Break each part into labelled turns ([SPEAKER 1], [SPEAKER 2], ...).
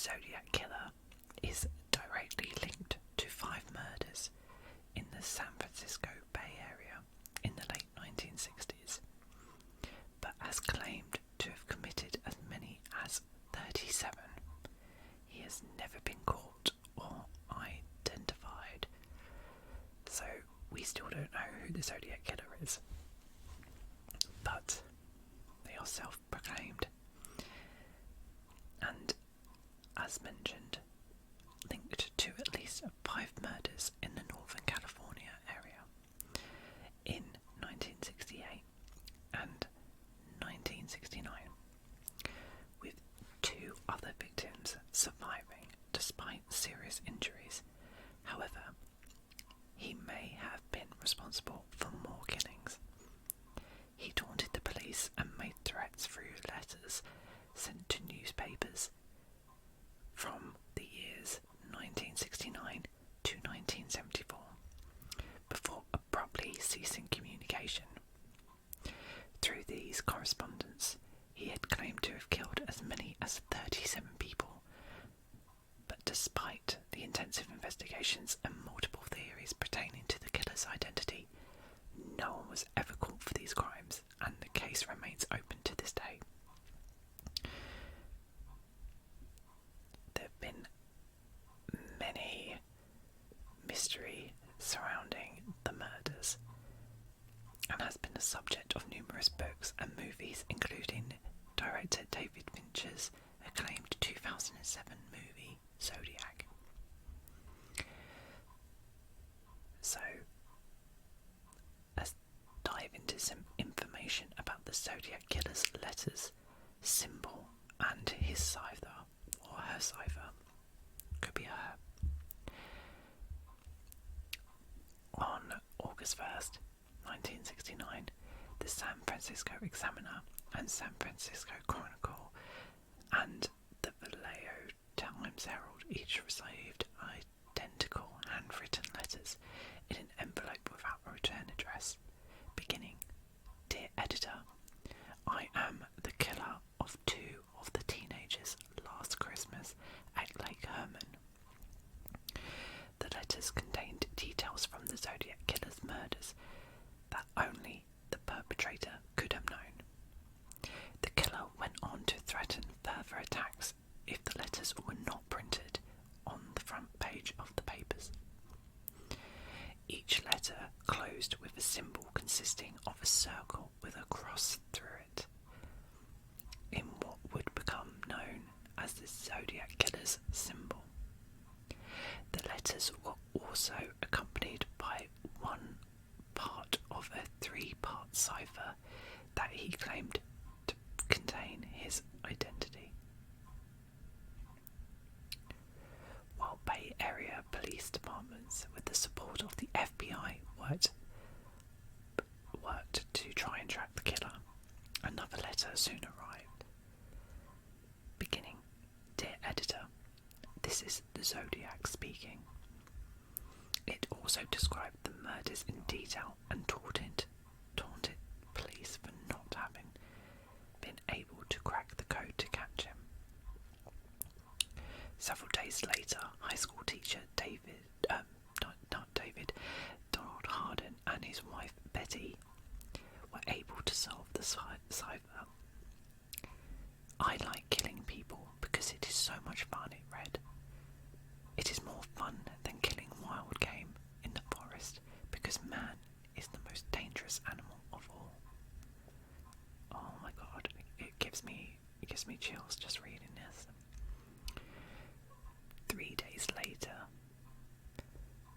[SPEAKER 1] Zodiac Killer is directly linked to 5 murders in the San Francisco Bay Area in the late 1960s, but has claimed to have committed as many as 37. He has never been caught or identified, so we still don't know who the Zodiac Killer is, but they are self-proclaimed and, as mentioned, linked to at least 5 murders in the Northern California area in 1968 and 1969, with 2 other victims surviving despite serious injuries. However, he may have been responsible for more killings. He taunted the police and made threats through letters sent to newspapers from the years 1969 to 1974, before abruptly ceasing communication. Through these correspondence, he had claimed to have killed as many as 37 people, but despite the intensive investigations and multiple theories pertaining to the killer's identity, no one was ever caught for these crimes, and the case remains open to this day. There have been many mystery surrounding the murders, and has been the subject of numerous books and movies, including director David Fincher's acclaimed 2007 movie Zodiac. So, let's dive into some information about the Zodiac Killer's letters, symbol, and his cipher, or her cipher. Could be her. On August 1st, 1969, the San Francisco Examiner and San Francisco Chronicle and the Vallejo Times Herald each received identical handwritten letters in an envelope without a return address, beginning, "Dear Editor, I am the killer of 2 of the teenagers last Christmas at Lake Herman." The letters contained details from the Zodiac Killer's murders that only the perpetrator could have known. The killer went on to threaten further attacks if the letters were not printed on the front page of the papers. Each letter closed with a symbol consisting of a circle with a cross through it, in what would become known as the Zodiac Killer's symbol. The letters were also accompanied by one part of a 3-part cipher that he claimed to contain his identity. While Bay Area police departments, with the support of the FBI, worked to try and track the killer, another letter soon arrived, beginning, "Dear Editor, this is the Zodiac speaking." It also described the murders in detail and taunted police for not having been able to crack the code to catch him. Several days later, high school teacher Donald Harden and his wife Betty were able to solve the cipher. "I like killing people because it is so much fun," it read. "It is more fun than killing wild game in the forest because man is the most dangerous animal of all." Oh my god, it gives me chills just reading this. 3 days later,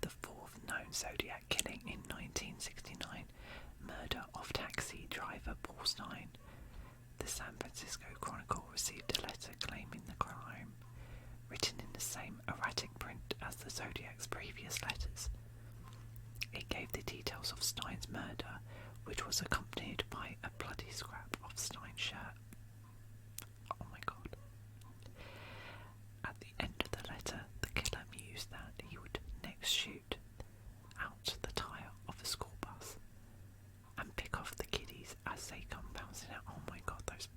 [SPEAKER 1] the 4th known Zodiac killing in 1969, murder of taxi driver Paul Stein. The San Francisco Chronicle received a letter claiming the crime, written in the same erratic print as the Zodiac's previous letters. It gave the details of Stein's murder, which was accompanied by a bloody scrap of Stein's shirt. Oh my god. At the end of the letter, the killer mused that he would next shoot out the tyre of a school bus and pick off the kiddies as they come bouncing out. Oh my god, those...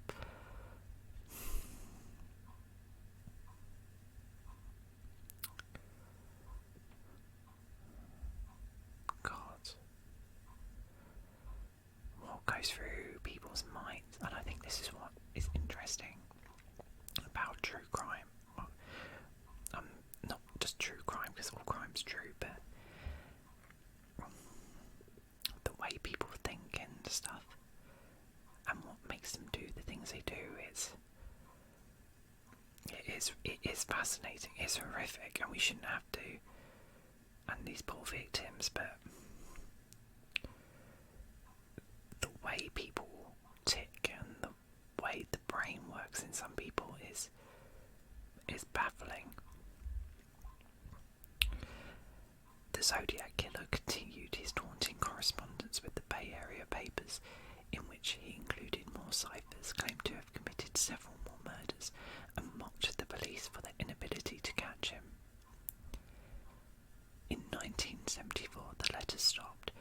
[SPEAKER 1] goes through people's minds, and I think this is what is interesting about true crime. Well, not just true crime, because all crime's true, but the way people think and stuff, and what makes them do the things they do, it is fascinating. It's horrific, and we shouldn't have to. And these poor victims, but the way people tick and the way the brain works in some people is baffling. The Zodiac Killer continued his daunting correspondence with the Bay Area papers, in which he included more ciphers, claimed to have committed several more murders, and mocked the police for their inability to catch him. In 1974, the letters stopped,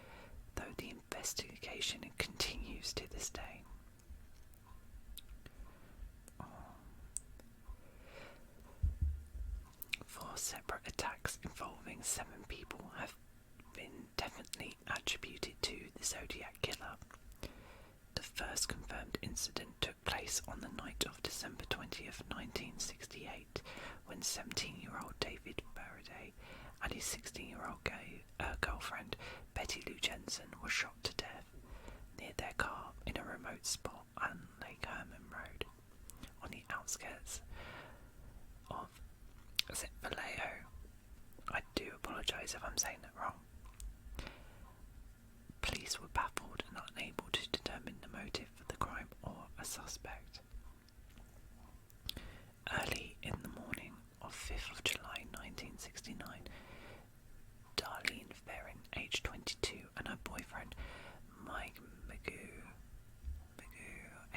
[SPEAKER 1] though the investigation continues to this day. Four separate attacks involving 7 people have been definitely attributed to the Zodiac Killer. The first confirmed incident took place on the night of December 20th, 1968, when 17-year-old David Faraday and his 16-year-old girlfriend, Betty Lou Jensen, were shot to death near their car in a remote spot on Lake Herman Road, on the outskirts of Vallejo. I do apologise if I'm saying that wrong. Police were baffled and unable to determine the motive for the crime or a suspect. Early in the morning of 5th of July 1969, Darlene Ferrin, aged 22, and her boyfriend, Mike Magoo,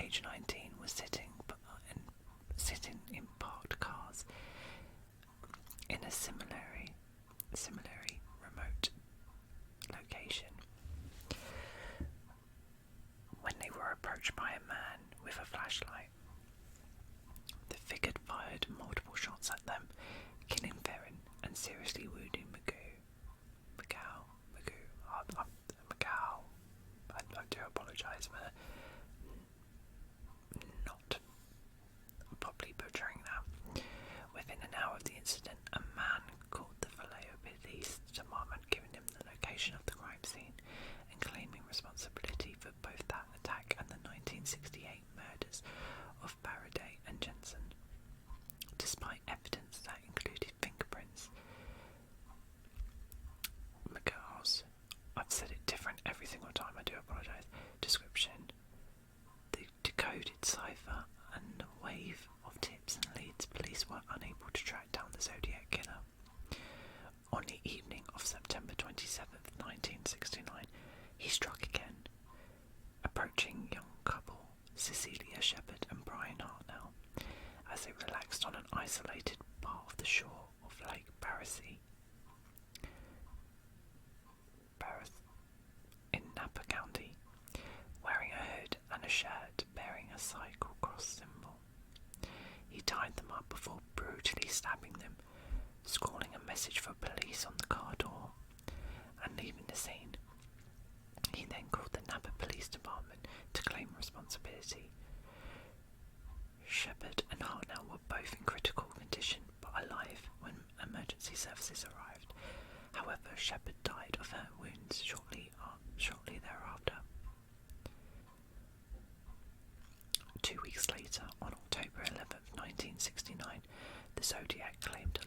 [SPEAKER 1] aged 19, were sitting in parked cars in a similarly remote location when they were approached by a man with a flashlight. The figure fired multiple shots at them, killing Ferrin and seriously wounding Magoo. I do apologise for not properly butchering that. Within an hour of the incident, a man called the Vallejo Police Department, giving him the location of the crime scene and claiming responsibility for both that attack and the 1968 murders of Faraday and Jensen. Despite evidence that included fingerprints, McGill's, I've said it different every single time, I do apologise, description, the decoded cipher, and the wave of tips and leads, police were unable to track down the Zodiac Killer. On the evening of September 27th, 1969, he struck again, approaching young couple Cecilia Shepherd and Brian Hartnell as they relaxed on an isolated part of the shore of Lake Barrassey in Napa County, wearing a hood and a shirt bearing a cycle cross symbol. He tied them up before brutally stabbing them, scrawling a message for police on the car door, and leaving the scene. He then called the Napa Police Department to claim responsibility. Shepherd and Hartnell were both in critical condition but alive when emergency services arrived. However, Shepherd died of her wounds shortly thereafter. 2 weeks later, on October 11th, 1969, the Zodiac claimed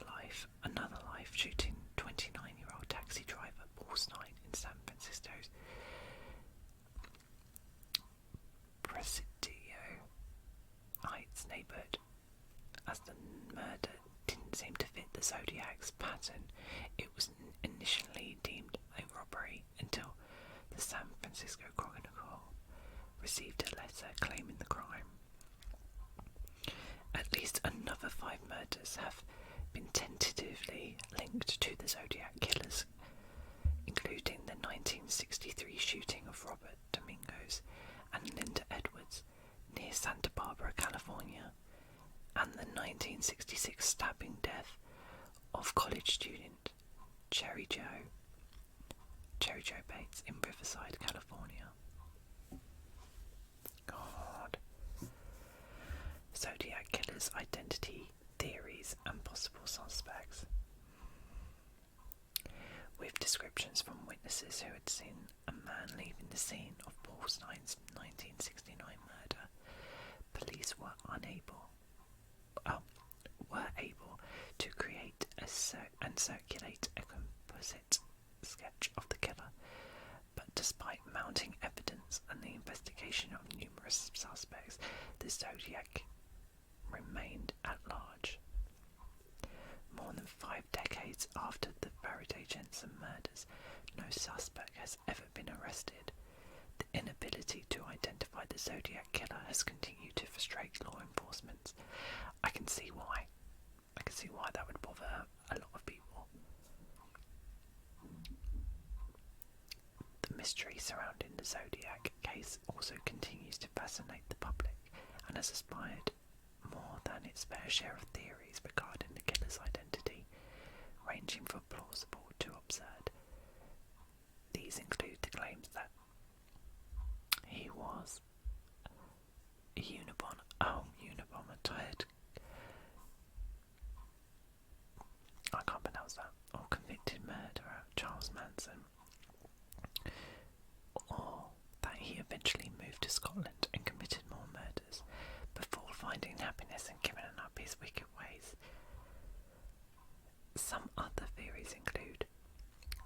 [SPEAKER 1] another life, shooting 29-year-old taxi driver Paul Stein in San Francisco's Presidio Heights neighborhood. As the murder didn't seem to fit the Zodiac's pattern, it was initially deemed a robbery until the San Francisco Chronicle received a letter claiming the crime. At least another 5 murders have been tentatively linked to the Zodiac Killers, including the 1963 shooting of Robert Domingos and Linda Edwards near Santa Barbara, California, and the 1966 stabbing death of college student Cherry Joe Bates in Riverside, California. Zodiac Killer's identity, theories and possible suspects. With descriptions from witnesses who had seen a man leaving the scene of Paul Stein's 1969 murder, police were able to create and circulate a composite sketch of the killer, but despite mounting evidence and the investigation of numerous suspects, the Zodiac remained at large. More than 5 decades after the Faraday Jensen murders, no suspect has ever been arrested. The inability to identify the Zodiac Killer has continued to frustrate law enforcement. I can see why that would bother a lot of people. The mystery surrounding the Zodiac case also continues to fascinate the public and has inspired more than its fair share of theories regarding the killer's identity, ranging from plausible to absurd. These include the claims that he was a convicted murderer Charles Manson, or that he eventually moved to Scotland and committed more murders before finding happiness and giving up his wicked ways. Some other theories include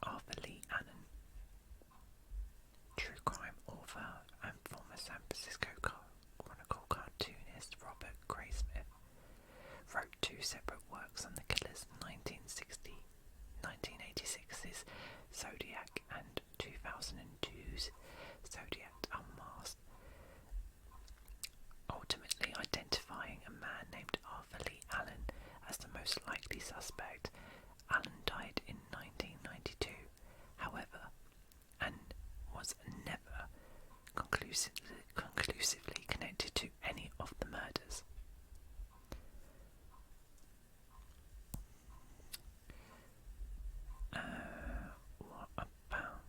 [SPEAKER 1] Arthur Lee Allen, true crime author and former San Francisco Chronicle cartoonist Robert Graysmith, wrote 2 separate works on the killer's 1986's Zodiac and 2002's Zodiac Unmasked, ultimately identifying a man named Arthur Lee Allen as the most likely suspect. Allen died in 1992, however, and was never conclusively connected to any of the murders. What about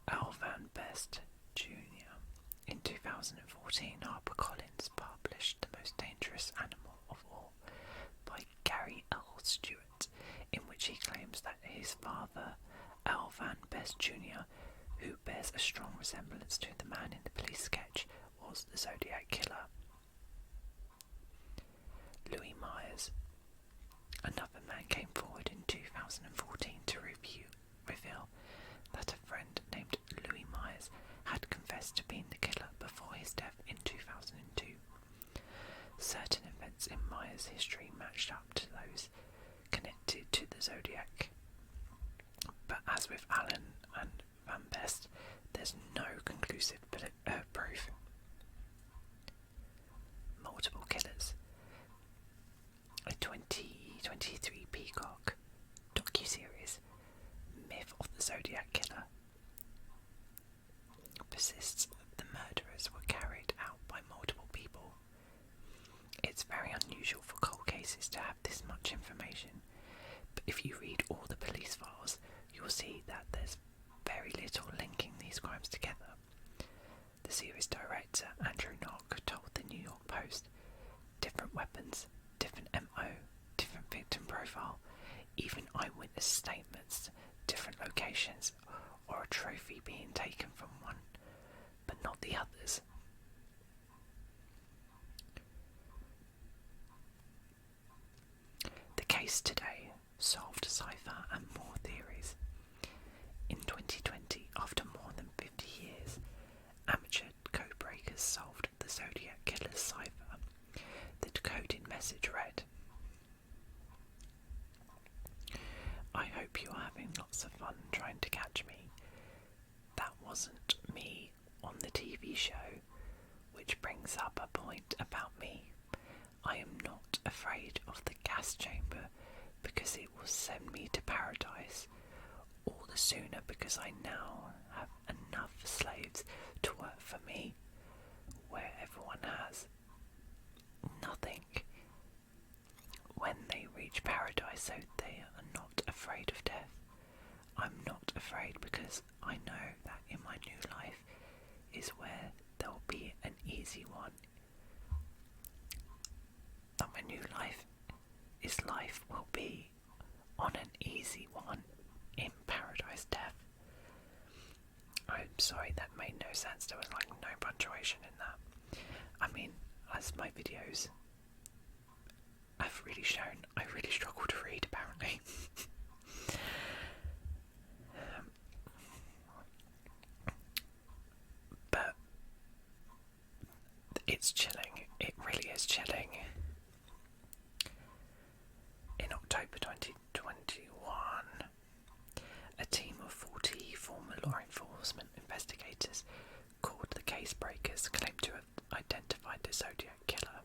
[SPEAKER 1] Al Van Best Jr.? In 2014, HarperCollins published The Most Dangerous Animal of All by Gary L. Stewart, in which he claims that his father, Al Van Best Jr., who bears a strong resemblance to the man in the police sketch, was the Zodiac Killer. Louis Myers. Another man came forward in 2014 to reveal that a friend named Louis Myers had confessed to being the killer before his death in 2002. Certain events in Myers' history matched up to those connected to the Zodiac, but as with Allen and Van Best, there's no conclusive proof. Multiple killers. A 2023 Peacock docuseries, Myth of the Zodiac Killer, persists that the murderers were carried out by multiple people. It's very unusual for cold cases to have this much information, but if you read all the police files, you'll see that there's very little linking these crimes together. The series director, Andrew Knock, told the New York Post, different weapons, different MO, different victim profile, even eyewitness statements, different locations, or a trophy being taken from one, but not the others. The case today, solved cipher and more theories. In 2020, after more than 50 years, amateur codebreakers solved the Zodiac Killer's cipher. The decoded message read, "I hope you are having lots of fun trying to catch me. That wasn't me on the TV show, which brings up a point about me. I am not afraid of the gas chamber because it will send me to paradise, all the sooner because I now have enough slaves to work for me, where everyone has nothing. When they reach paradise, so they are not afraid of death. I'm not afraid because I know that in my new life is where there'll be an easy one. life will be on an easy one in Paradise Death. I'm sorry, that made no sense. There was like no punctuation in that. I mean, as my videos have really shown, I really struggle to read apparently. But it's chilling, it really is chilling. In October 2021, a team of 40 former law enforcement investigators called the Case Breakers claimed to have identified the Zodiac Killer.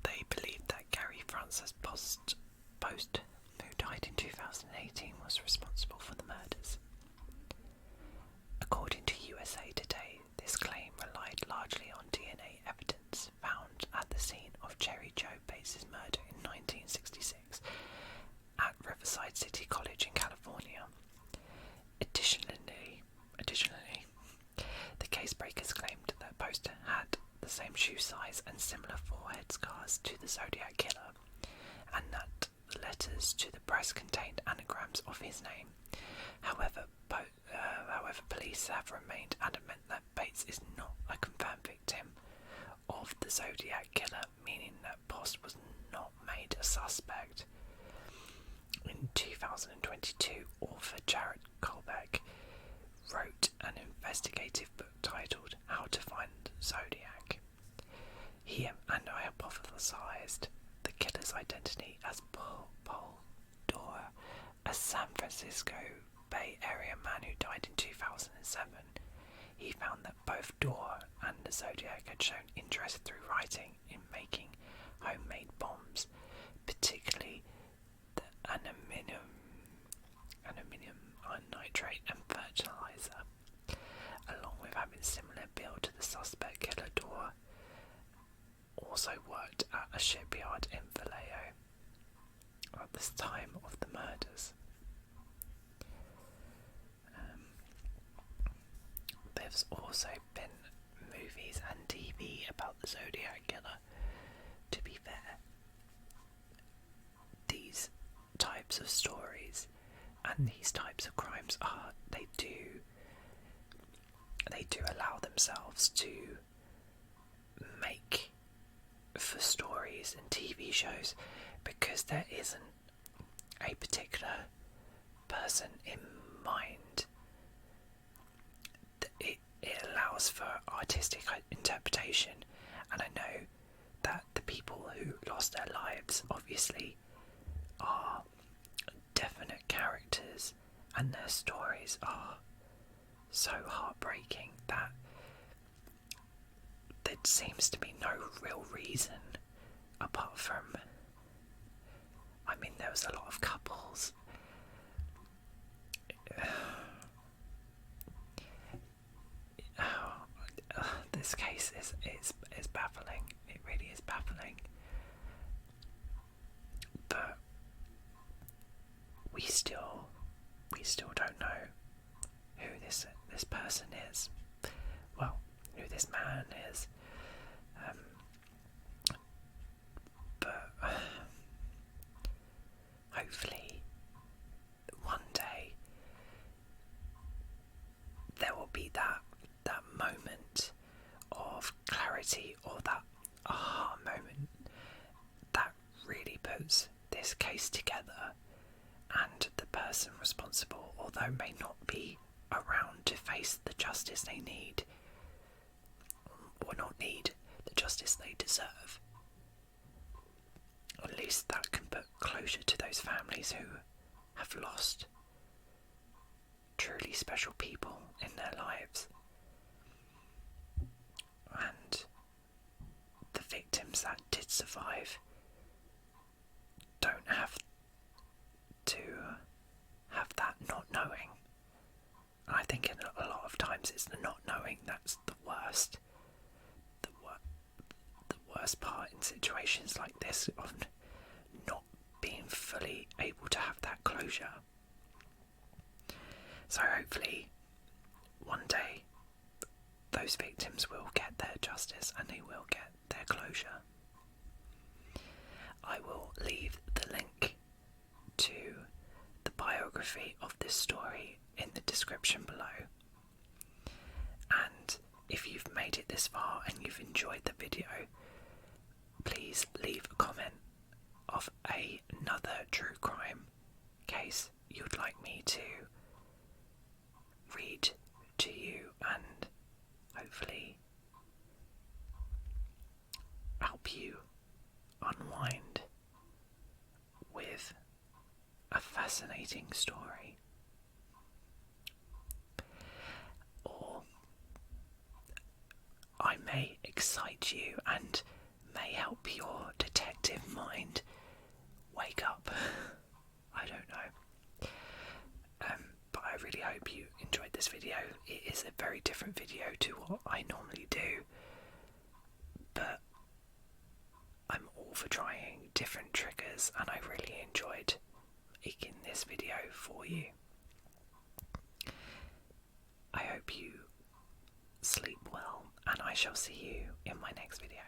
[SPEAKER 1] They believed that Gary Francis Post, who died in 2018, was responsible for the murders. According to USA Today, this claim relied largely on DNA evidence found at the scene of Cherry Joe Bates' murder in 1966 at Riverside City College in California. Additionally, the case breakers claimed that Post had the same shoe size and similar forehead scars to the Zodiac Killer, and that the letters to the press contained anagrams of his name. However, police have remained adamant that Bates is not a confirmed victim of the Zodiac Killer, meaning that Post was not made a suspect. In 2022, author Jared Kolbeck wrote an investigative book titled How to Find Zodiac. He and I hypothesized the killer's identity as Paul Dora, a San Francisco Bay Area man who died in 2007. He found that both Dora and the Zodiac had shown interest through writing in making homemade bombs, particularly the aluminium nitrate and fertilizer. Along with having similar build to the suspect, killer Dora also worked at a shipyard in Vallejo at the time of the murders. There's also been movies and TV about the Zodiac Killer. To be fair, these types of stories and these types of crimes they do allow themselves to make for stories and TV shows, because there isn't a particular person in mind. It allows for artistic interpretation, and I know that the people who lost their lives obviously are definite characters, and their stories are so heartbreaking that there seems to be no real reason apart from, I mean, there was a lot of couples. This case is baffling. It really is baffling. But we still don't know who this person is. Well, who this man is. But hopefully one day there will be that moment of clarity, or that aha moment that really puts this case together, and the person responsible, although may not be around to face the justice they need, or not need the justice they deserve, at least that can put closure to those families who have lost truly special people in their lives. And the victims that did survive don't have to have that not knowing. And I think in a lot of times it's the not knowing that's the worst. The worst part in situations like this, of not being fully able to have that closure. So hopefully one day those victims will get their justice and they will get their closure. I will leave the link to the biography of this story in the description below. And if you've made it this far and you've enjoyed the video, please leave a comment of another true crime case you'd like me to read to you and hopefully help you unwind with a fascinating story. Or I may excite you and may help your detective mind wake up. I don't know. But I really hope you enjoyed this video. It is a very different video to what I normally do, but I'm all for trying different triggers, and I really enjoyed making this video for you. I hope you sleep well, and I shall see you in my next video.